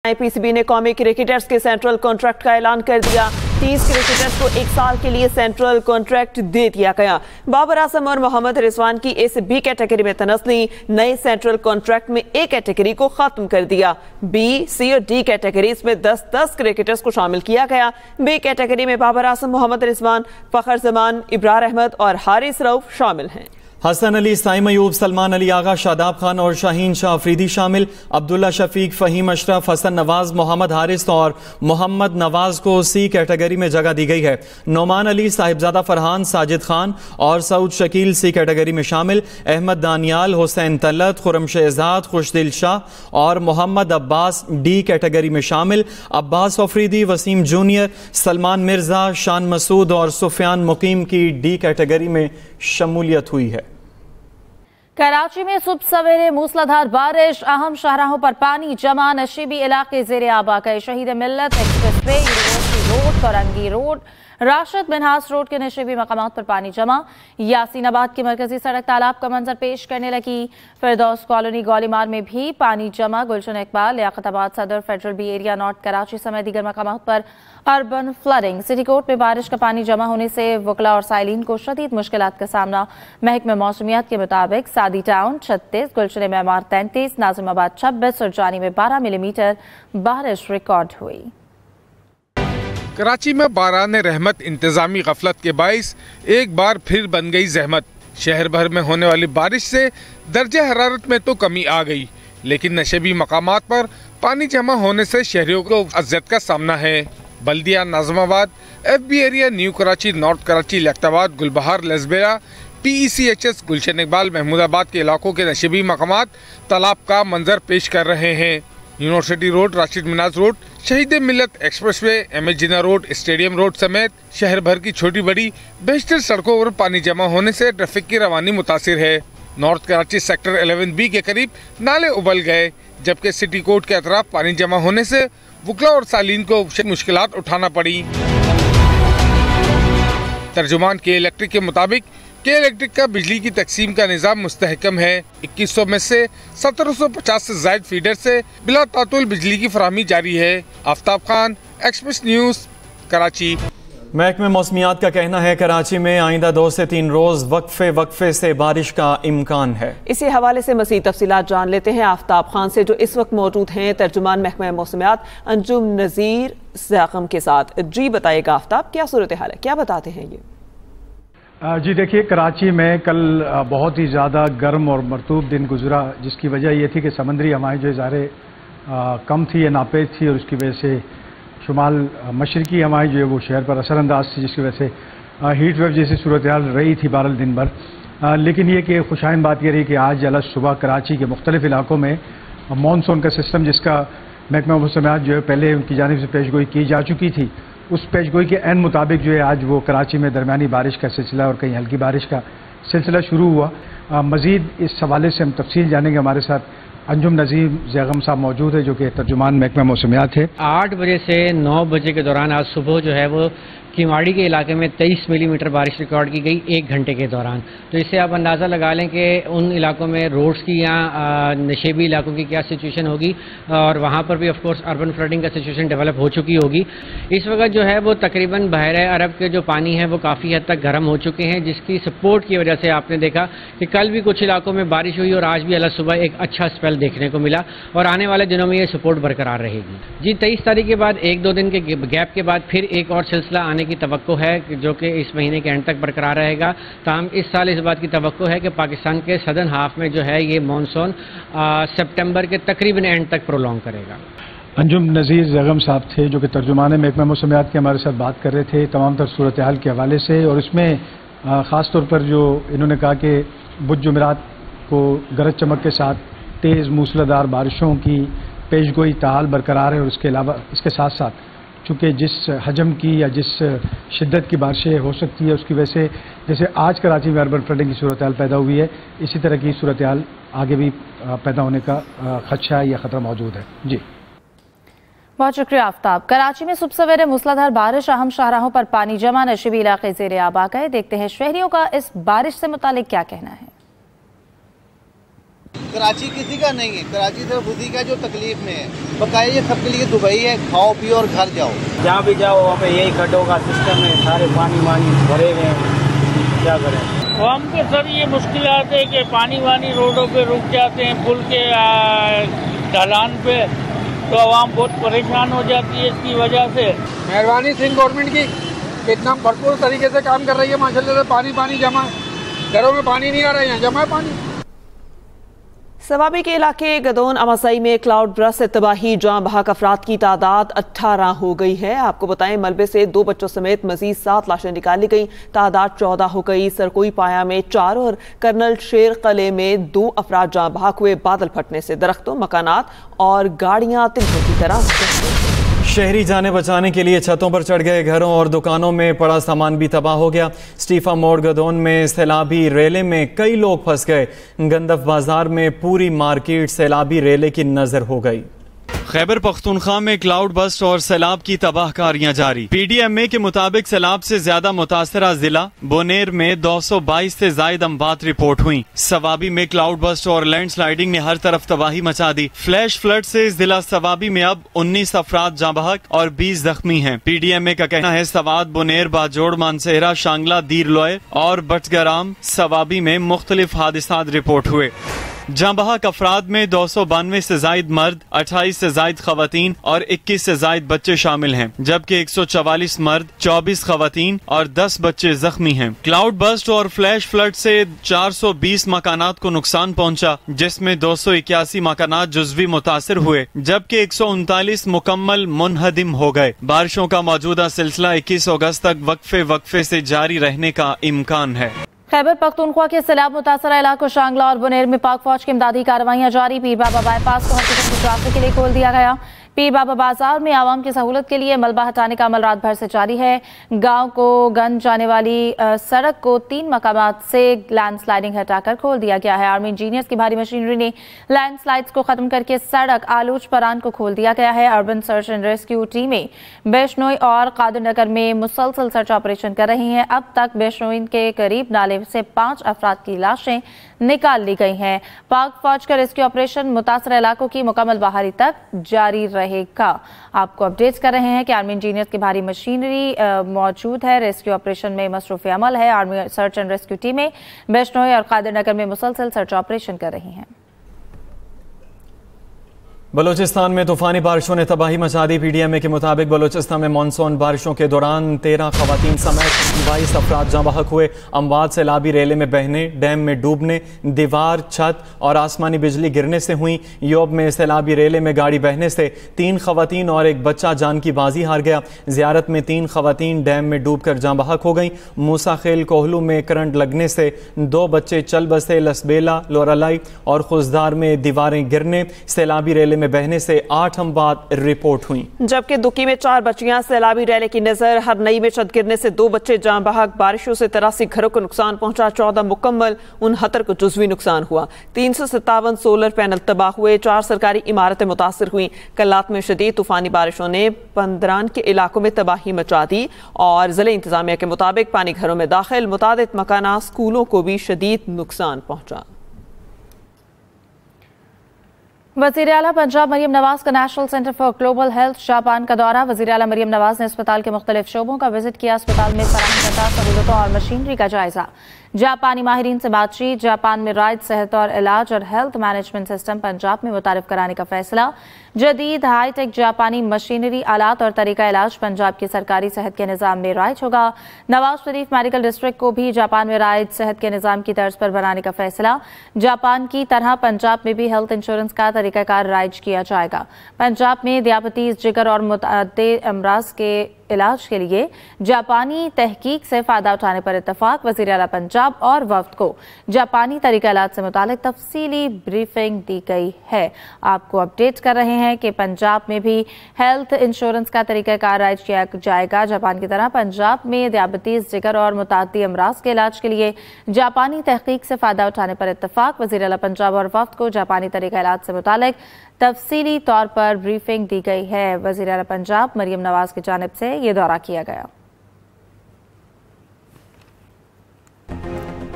PCB ने कौमी cricketers के सेंट्रल कॉन्ट्रैक्ट का ऐलान कर दिया। 30 क्रिकेटर्स को 1 साल के लिए सेंट्रल कॉन्ट्रैक्ट दे दिया गया। बाबर आजम और मोहम्मद रिजवान की इस बी कैटेगरी में तनस्ली नए सेंट्रल कॉन्ट्रैक्ट में ए कैटेगरी को खत्म कर दिया। बी, सी और डी कैटेगरीज में 10-10 क्रिकेटर्स को शामिल किया गया। बी कैटेगरी में बाबर आजम, मोहम्मद रिजवान, फखर जमान, इब्रार अहमद और हारिस रऊफ शामिल हैं। हसन अली, साइम अयूब, सलमान अली आगा, शादाब खान और शाहीन शाह अफरीदी शामिल। अब्दुल्ला शफीक, फहीम अशरफ, हसन नवाज, मोहम्मद हारिस और मोहम्मद नवाज को सी कैटेगरी में जगह दी गई है। नोमान अली, साहिबजादा फरहान, साजिद खान और सऊद शकील सी कैटेगरी में शामिल। अहमद दानियाल, हुसैन तलत, खुरम शहजाद, खुशदिल शाह और मोहम्मद अब्बास डी कैटेगरी में शामिल। अब्बास अफरीदी, वसीम जूनियर, सलमान मिर्जा, शान मसूद और सुफियान मुकीम की डी कैटेगरी में शमूलियत हुई है। कराची में सुबह सवेरे मूसलाधार बारिश, अहम शाहराहों पर पानी जमा, नशीबी इलाके ज़ेरे आब आ गए। Shaheed Millat expressway, university road, Farangi road, Rashid Minhas road के नशीबी मकामात पर पानी जमा। यासीनाबाद की मरकजी सड़क तालाब का मंजर पेश करने लगी। फिरदौस कॉलोनी गोलीमार में भी पानी जमा। गुलशन Iqbal, Liaquatabad Saddar, federal B area, north Karachi समेत दीगर मकामात पर अर्बन फ्लडिंग। सिटी कोर्ट में बारिश का पानी जमा होने से वकला और साइलिन को शदीद मुश्किलात का सामना। महकमे मौसमियात के मुताबिक सादी टाउन 36, गुलशन मेमार 33, नाजिमाबाद 26 और जानी में 12 मिलीमीटर बारिश रिकॉर्ड हुई। कराची में बारान रहमत इंतजामी गफलत के बाइस एक बार फिर बन गई जहमत। शहर भर में होने वाली बारिश से दर्जे हरारत में तो कमी आ गई, लेकिन नशेबी मकामात पर पानी जमा होने से शहरियों को अज़ियत का सामना है। Baldia, Nazimabad, FB area, New Karachi, North Karachi, Liaquatabad, Gulbahar, Lasbela, PECHS, Gulshan Iqbal, Mahmoodabad के इलाकों के नशेबी मकामात तालाब का मंजर पेश कर रहे हैं। University road, Rashid Minhas road, Shaheed Millat expressway, MS Jinnah road, stadium road समेत शहर भर की छोटी बड़ी बेशतर सड़कों पर पानी जमा होने से ट्रैफिक की रवानी मुतासिर है। नॉर्थ कराची सेक्टर 11B के करीब नाले उबल गए, जबकि सिटी कोर्ट के अतराफ पानी जमा होने से वकला और सालीन को मुश्किलात उठाना पड़ी। तर्जुमान के इलेक्ट्रिक के मुताबिक के इलेक्ट्रिक का बिजली की तकसीम का निज़ाम मुस्तहकम है। 2100 में से 1750 से ज़ायद फीडर से बिला तातुल बिजली की फराहमी जारी है। Aftab Khan, express news, Karachi. महकमे मौसमियात का कहना है कराची में आइंदा 2 से 3 रोज वक्फे से बारिश का इम्कान है। इसी हवाले से मज़ीद तफसीलात जान लेते हैं आफ्ताब खान से, जो इस वक्त मौजूद हैं तर्जुमान महकमे मौसमियात अंजुम नज़ीर ज़ाकम के साथ। जी बताइएगा आफ्ताब, क्या सूरत हाल है, क्या बताते हैं ये? जी देखिए, कराची में कल बहुत ही ज़्यादा गर्म और मरतूब दिन गुजरा, जिसकी वजह ये थी कि समंदरी हवाएं जो ज़ाहिर कम थी या नापेज थी, और उसकी वजह से शुमाल मशरकी हवाएं जो है वो शहर पर असरअंदाज थी, जिसकी वजह से हीट वेव जैसी सूरत हाल रही थी बहरहाल दिन भर। लेकिन ये कि खुशाइन बात ये रही कि आज अलग सुबह कराची के मुख्तलिफ इलाकों में मानसून का सिस्टम, जिसका महकमा मौसमियात जो है पहले उनकी जानिब से पेशगोई की जा चुकी थी, उस पेशगोई के एन मुताबिक जो है आज वो कराची में दरमियानी बारिश का सिलसिला और कहीं हल्की बारिश का सिलसिला शुरू हुआ। मज़ीद इस हवाले से हम तफसील जानेंगे। हमारे साथ अंजुम नज़ीर ज़ाकम साहब मौजूद है, जो कि तर्जुमान महकमा मौसमियात है। 8 बजे से 9 बजे के दौरान आज सुबह जो है वो किमाड़ी के इलाके में 23 मिलीमीटर बारिश रिकॉर्ड की गई 1 घंटे के दौरान। तो इससे आप अंदाज़ा लगा लें कि उन इलाकों में रोड्स की या नशेबी इलाकों की क्या सिचुएशन होगी, और वहाँ पर भी ऑफ कोर्स अर्बन फ्लडिंग का सिचुएशन डेवलप हो चुकी होगी। इस वक्त जो है वो तकरीबन बहरे अरब के जो पानी है वो काफ़ी हद तक गर्म हो चुके हैं, जिसकी सपोर्ट की वजह से आपने देखा कि कल भी कुछ इलाकों में बारिश हुई और आज भी अलग सुबह एक अच्छा स्पेल देखने को मिला, और आने वाले दिनों में ये सपोर्ट बरकरार रहेगी। जी 23 तारीख के बाद 1-2 दिन के गैप के बाद फिर एक और सिलसिला आने की तवक्को है, जो कि इस महीने के एंड तक बरकरार रहेगा। ताहम इस साल इस बात की तवक्को है कि पाकिस्तान के सदर्न हाफ में जो है ये मानसून सितंबर के तकरीबन एंड तक प्रोलॉन्ग करेगा। अंजुम नज़ीर ज़ाकम साहब थे, जो कि तर्जुमान महकमा मौसमियात के हमारे साथ बात कर रहे थे तमाम तर सूरत हाल के हवाले से, और उसमें ख़ास तौर पर जो इन्होंने कहा कि बुध जुमेरात को गरज चमक के साथ तेज़ मूसलाधार बारिशों की पेशगोई ताहाल बरकरार है, और इसके अलावा इसके साथ साथ चूँकि जिस हजम की या जिस शिद्दत की बारिशें हो सकती है, उसकी वजह से जैसे आज कराची में अर्बन फ्लडिंग की सूरत हाल पैदा हुई है, इसी तरह की सूरत हाल आगे भी पैदा होने का खदशा या ख़तरा मौजूद है। जी बहुत शुक्रिया आफ्ताब। कराची में सुबह सवेरे मूसलाधार बारिश, अहम शाहराहों पर पानी जमा, नशीबी इलाके ज़ेरे आब आ गए। देखते हैं शहरियों का इस बारिश से मुतालिक क्या कहना है। कराची किसी का नहीं है, कराची सिर्फ उसी का जो तकलीफ में है। बकाया ये सबके लिए दुबई है, खाओ पियो और घर जाओ। जहाँ भी जाओ वहाँ पे यही खड्डों का सिस्टम है, सारे पानी वानी भरे हुए हैं, क्या करें। हम तो सर ये मुश्किल आते हैं कि पानी वानी रोडों पे रुक जाते हैं, पुल के ढलान पे, तो आवाम बहुत परेशान हो जाती है इसकी वजह से। मेहरबानी सिंह गवर्नमेंट की इतना भरपूर तरीके से काम कर रही है माशाल्लाह से। पानी जमा, घरों में पानी नहीं आ रहा है, यहाँ जमा है पानी। सवाबी के इलाके गदोन अमासई में क्लाउड बरस से तबाही, जहां बहक अफराद की तादाद 18 हो गई है। आपको बताएं, मलबे से 2 बच्चों समेत मजीद 7 लाशें निकाली गई, तादाद 14 हो गई। सरकोई पाया में 4 और कर्नल शेर कले में 2 अफराद जहां बहक हुए। बादल फटने से दरख्तों, मकानात और गाड़ियां तिनकों की तरह। शहरी जाने बचाने के लिए छतों पर चढ़ गए, घरों और दुकानों में पड़ा सामान भी तबाह हो गया। स्टीफा मोड़ गदोन में सैलाबी रेले में कई लोग फंस गए। गंदफ बाजार में पूरी मार्केट सैलाबी रेले की नजर हो गई। खैबर पख्तूनख्वा में क्लाउड बस्ट और सैलाब की तबाहकारियां जारी। पीडीएमए के मुताबिक सैलाब से ज्यादा मुतासरा जिला बोनेर में 222 से जायद अमवात रिपोर्ट हुई। सवाबी में क्लाउड बस्ट और लैंड स्लाइडिंग ने हर तरफ तबाही मचा दी। फ्लैश फ्लड से जिला सवाबी में अब 19 अफराद जाँ बहक और 20 जख्मी हैं। पीडीएमए का कहना है सवाद, बोनेर, बाजोड़, मानसेहरा, शांगला, दीर लोय और बटगराम सवाबी में मुख्तलिफ हादिसात रिपोर्ट हुए। जहाँ बहक अफराद में 292 से जायद मर्द, 28 से जायद खवातीन और 21 से जायद बच्चे शामिल हैं, जबकि 144 मर्द, 24 खवातीन और 10 बच्चे जख्मी हैं। क्लाउड बस्ट और फ्लैश फ्लड से 420 मकानात को नुकसान पहुंचा, जिसमें 281 मकानात जुज़वी मुतासिर हुए, जबकि 139 मुकम्मल मुनहदिम हो गए। बारिशों का मौजूदा सिलसिला 21 अगस्त तक वक्फे से जारी रहने का इम्कान है। खैबर पख्तूनख्वा के सैलाब मुतासरा इलाकों शांगला और बुनेर में पाक फौज की इमदादी कार्रवाइयां जारी। पीर बाबा बाईपास को हर किस्म की ट्रैफिक के लिए खोल दिया गया। पीर बाबा बाजार में आवाम की सहूलत के लिए मलबा हटाने का अमल रात भर से जारी है। गांव को गंज जाने वाली सड़क को 3 मकामात से लैंड स्लाइडिंग हटाकर खोल दिया गया है। आर्मी इंजीनियर्स की भारी मशीनरी ने लैंड स्लाइड्स को खत्म करके सड़क आलूच परान को खोल दिया गया है। अर्बन सर्च एंड रेस्क्यू टीमें बेशनोई और कादिर नगर में मुसलसल सर्च ऑपरेशन कर रही हैं। अब तक बेशनोई के करीब नाले से 5 अफराद की लाशें निकाल ली गई हैं। पाक फौज का रेस्क्यू ऑपरेशन मुतासरा इलाकों की मुकम्मल बहाली तक जारी रहेगा। आपको अपडेट्स कर रहे हैं कि आर्मी इंजीनियर्स की भारी मशीनरी मौजूद है, रेस्क्यू ऑपरेशन में मसरूफ अमल है। आर्मी सर्च एंड रेस्क्यू टीमें बेशनोई और कादिर नगर में मुसलसल सर्च ऑपरेशन कर रही हैं। बलूचिस्तान में तूफानी बारिशों ने तबाही मचा दी। पीडीएमए के मुताबिक बलूचिस्तान में मानसून बारिशों के दौरान 13 खवातीन समेत 22 अफराद जाँ बहक हुए। अमवात सैलाबी रेले में बहने, डैम में डूबने, दीवार, छत और आसमानी बिजली गिरने से हुई। योब में सैलाबी रेले में गाड़ी बहने से 3 खवातीन और एक बच्चा जान की बाजी हार गया। जियारत में 3 खवातीन डैम में डूब कर जाँ बहक हो गई। मूसा खेल कोहलू में करंट लगने से 2 बच्चे चल बसे। लसबेला, लोरालाई और खुजदार में दीवारें गिरने, सैलाबी रेले में बहने से 8 अमवात रिपोर्ट हुई, जबकि दुकी में 4 बच्चियां। सैलाबी रैले की नजर हरनई में छत गिरने से 2 बच्चे जाँ बहक। बारिशों से 83 घरों को नुकसान पहुंचा, 14 मुकम्मल, 69 को जुज़वी नुकसान हुआ। 357 सोलर पैनल तबाह हुए, 4 सरकारी इमारतें मुतासिर हुई। कल्लात में शदीद तूफानी बारिशों ने 15 के इलाकों में तबाही मचा दी और जिले इंतजामिया के मुताबिक पानी घरों में दाखिल, मुतादिद मकानात, स्कूलों को भी शदीद नुकसान पहुंचा। वज़ीर आला पंजाब मरियम नवाज का national centre for global health Japan का दौरा। वज़ीर आला मरियम नवाज ने अस्पताल के मुख्तलिफ शोबों का विजिट किया। अस्पताल में फराहम करदा सहूलतों और मशीनरी का जायजा। जापानी माहिरीन से बातचीत। जापान में राइज सेहत और इलाज और हेल्थ मैनेजमेंट सिस्टम पंजाब में मुतारिफ कराने का फैसला। जदीद हाईटेक जापानी मशीनरी, आलात और तरीका इलाज पंजाब की सरकारी सेहत के निज़ाम में राइज होगा। नवाज शरीफ मेडिकल डिस्ट्रिक्ट को भी जापान में राइज सेहत के निज़ाम की तर्ज पर बनाने का फैसला। जापान की तरह पंजाब में भी हेल्थ इंश्योरेंस का तरीकाकार राइज किया जाएगा। पंजाब में दियाबतीस, जिगर और मुतअद्दी अमराज के इलाज के लिए जापानी तहकीक से फायदा उठाने पर इत्तफाक। वज़ीर आला पंजाब और वफ्द को जापानी तरीका इलाज से मुतालिक तफसीली ब्रीफिंग दी गई है। आपको अपडेट कर रहे हैं कि पंजाब में भी हेल्थ इंश्योरेंस का तरीकाकार राइज किया जाएगा। जापान की तरह पंजाब में दियाबतीस, जिगर और मुतअद्दी अमराज के इलाज के लिए जापानी तहकीक से फायदा उठाने पर इत्तफाक। वज़ीर आला पंजाब और वफ्द को जापानी तरीका इलाज से मुतालिक तफसीली तौर पर ब्रीफिंग दी गई है। वज़ीर आला पंजाब मरियम नवाज की जानिब से ये दौरा किया गया।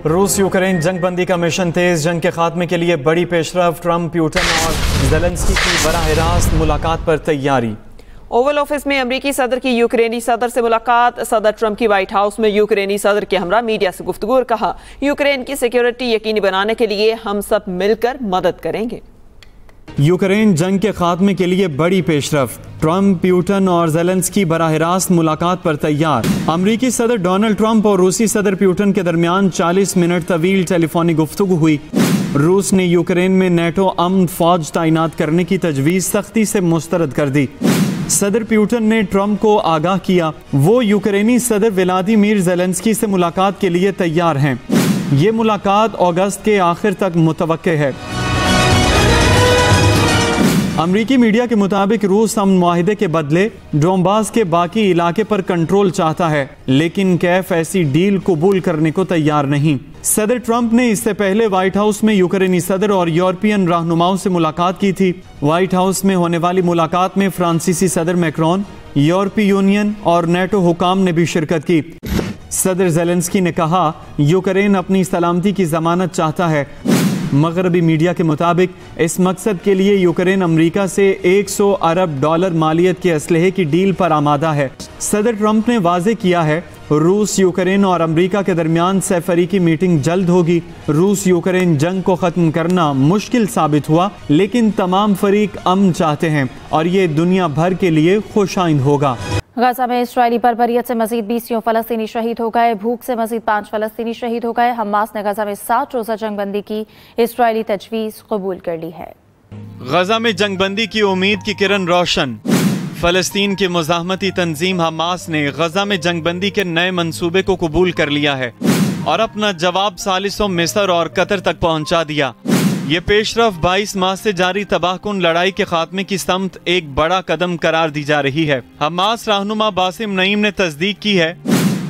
रूस यूक्रेन जंग बंदी का मिशन तेज, जंग के खात्मे के लिए बड़ी पेशरफ, ट्रंप, पुतिन और ज़ेलेंस्की की बराह रास्त मुलाकात पर तैयारी। ओवल ऑफिस में अमरीकी सदर की यूक्रेनी सदर से मुलाकात, सदर ट्रंप की व्हाइट हाउस में यूक्रेनी सदर के हमरा मीडिया से गुफ्तगू और कहा यूक्रेन की सिक्योरिटी यकीनी बनाने के लिए हम सब मिलकर मदद करेंगे। यूक्रेन जंग के खात्मे के लिए बड़ी पेशरफ, ट्रंप, पुतिन और ज़ेलेंस्की बराह रास्त मुलाकात पर तैयार। अमरीकी सदर डोनाल्ड ट्रंप और रूसी सदर पुतिन के दरमियान 40 मिनट तवील टेलीफोनिक गुफ्तगू हुई। रूस ने यूक्रेन में नेटो अमन फौज तैनात करने की तजवीज़ सख्ती से मुस्तरद कर दी। सदर पुतिन ने ट्रंप को आगाह किया वो यूक्रेनी सदर व्लादिमीर ज़ेलेंस्की से मुलाकात के लिए तैयार हैं। ये मुलाकात अगस्त के आखिर तक मुतवक्के है। अमरीकी मीडिया के मुताबिक रूस अमन मुआहिदे के बदले डोंबास के बाकी इलाके पर कंट्रोल चाहता है, लेकिन कैफ ऐसी डील कबूल करने को तैयार नहीं। सदर ट्रंप ने इससे पहले व्हाइट हाउस में यूक्रेनी सदर और यूरोपियन रहनुमाओं से मुलाकात की थी। व्हाइट हाउस में होने वाली मुलाकात में फ्रांसीसी सदर मैक्रोन, यूरोपीय यूनियन और नेटो हुकाम ने भी शिरकत की। सदर ज़ेलेंस्की ने कहा यूक्रेन अपनी सलामती की जमानत चाहता है। मगरबी मीडिया के मुताबिक इस मकसद के लिए यूक्रेन अमेरिका से 100 अरब डॉलर मालियत के असलहे की डील पर आमादा है। सदर ट्रंप ने वाजे किया है रूस, यूक्रेन और अमेरिका के दरमियान सैफरी मीटिंग जल्द होगी। रूस यूक्रेन जंग को ख़त्म करना मुश्किल साबित हुआ, लेकिन तमाम फरीक अमन चाहते हैं और ये दुनिया भर के लिए खुशाइंद होगा। गजा में इस्राएली बर्बरियत से मजीद 20 फलस्तीनी शहीद हो गए, भूख से मजीद 5 फलस्तीनी शहीद हो गए। हमास ने गजा में 60 रोज़ा जंगबंदी की इस्राएली तजवीज़ कबूल कर ली है। गजा में जंगबंदी की उम्मीद की किरण रोशन। फलस्तीन की मुज़ाहमती तंजीम हमास ने गजा में जंगबंदी के नए मंसूबे को कबूल कर लिया है और अपना जवाब सालिसों मिस्र और कतर तक पहुंचा दिया। ये पेशरफ 22 माह से जारी तबाहकुन लड़ाई के खात्मे की समत एक बड़ा कदम करार दी जा रही है। हमास रहनुमा बासिम नईम ने तस्दीक की है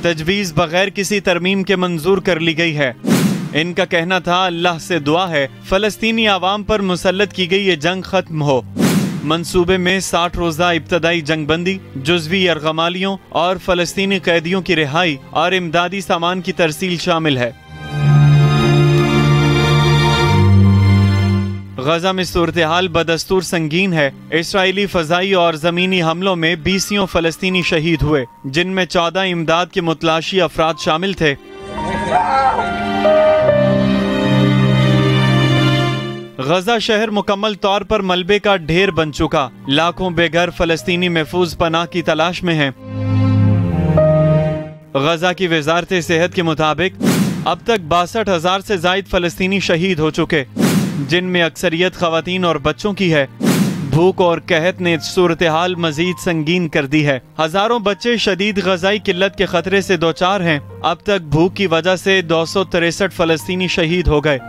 तजवीज़ बगैर किसी तरमीम के मंजूर कर ली गई है। इनका कहना था अल्लाह से दुआ है फलस्तीनी आवाम पर मुसल्लत की गई ये जंग खत्म हो। मंसूबे में 60 रोज़ा इब्तदाई जंगबंदी, जुज़वी यरगमालियों और फलस्तीनी कैदियों की रिहाई और इमदादी सामान की तरसील शामिल है। गजा में सूरत हाल बदस्तूर संगीन है। इसराइली फजाई और जमीनी हमलों में 20 फलस्तीनी शहीद हुए, जिनमें 14 इमदाद के मुतलाशी अफराद शामिल थे। गजा शहर मुकम्मल तौर पर मलबे का ढेर बन चुका, लाखों बेघर फलस्तीनी महफूज पनाह की तलाश में हैं। गजा की वजारत सेहत के मुताबिक अब तक 62,000 से जायद फलस्तीनी शहीद हो चुके, जिनमें अक्सरियत खवातीन और बच्चों की है। भूख और कहत ने सूरत हाल मजीद संगीन कर दी है। हजारों बच्चे शदीद ग़ज़ाई किल्लत के खतरे से दोचार हैं। अब तक भूख की वजह से 263 फलस्तीनी शहीद हो गए।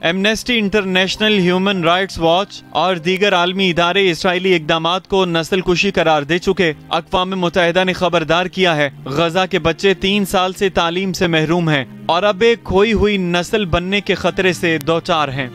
Amnesty international, human rights watch और दीगर आलमी इदारे इसराइली इक़दामात को नस्ल कुशी करार दे चुके। अक़वाम मुत्तहिदा ने खबरदार किया है गजा के बच्चे 3 साल से तालीम से महरूम हैं और अब एक खोई हुई नस्ल बनने के खतरे से दोचार हैं।